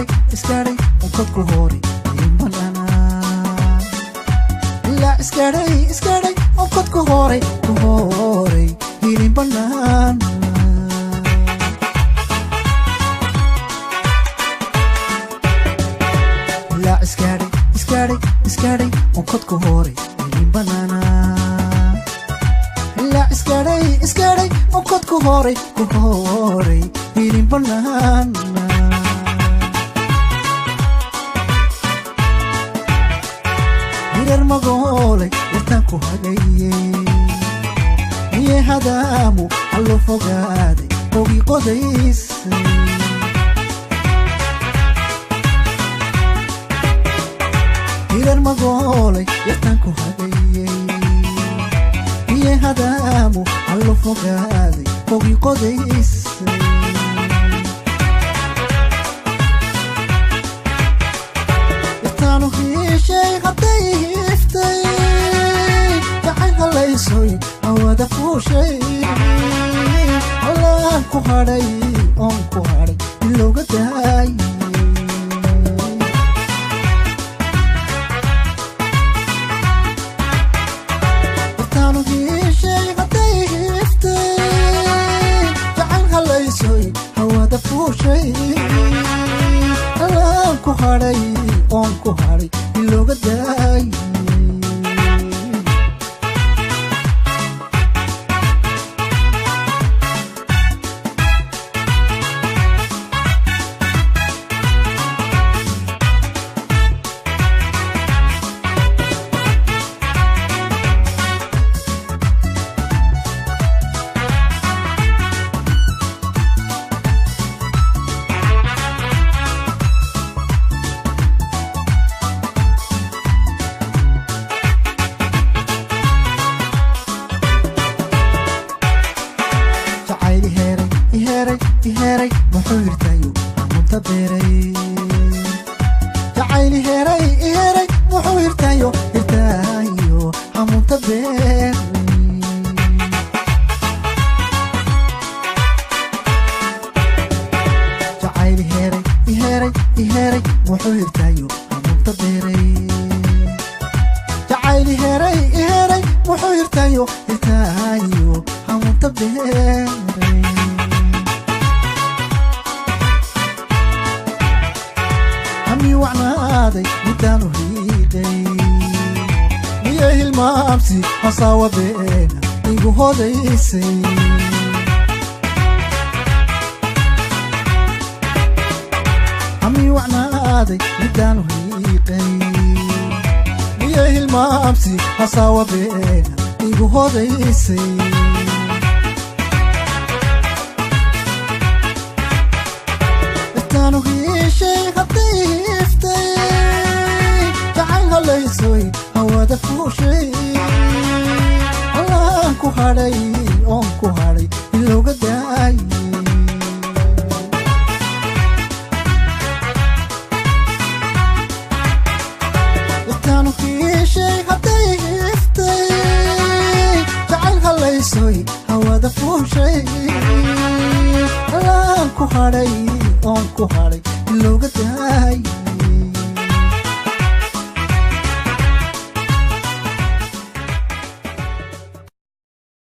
iskari unkod ku hori hilin banana la iskari unkod ku hori hilin banana la iskari unkod ku hori hilin banana la iskari unkod ku hori hilin banana hirar magole yartaan ku hagaye niye hadaamu hallo fogaade ogi qodaysay hirar magole yartaan ku hagaye niye hadaamu hallo fogaade ogi qodaysay yartaanu hiishay hadday hiiftay jacayl halaysoy awada fuushay allaan ku hadhay oon ku hadhay ilowga daayay yartaanu hiishay hadday hiiftay jacayl halaysoy awada fuushay allaan ku hadhay oon ku hadhay ilowga daayay iheray muxuu hirtayo hamunta beeray jacayli heeray muxuu hirtayo hamunta beeray jacayli heeray muxuu hirtayo hamunta beeray jacayli heeray muxuu hirtayo hamunta beeray وعنادي مدانو هيدي ميه المامسي حصاوة بينا إيقو هوديسي عمي وعنادي مدانو هيدي ميه المامسي حصاوة بينا إيقو هوديسي اتانو هيشي غطيه halaysoy awada fuushay allaan ku hadhay oon ku hadhay ilowga daayay yartaanu hiishay hadday hiiftay jacayl halaysoy awada fuushay allaan ku hadhay oon ku hadhay ilowga daayay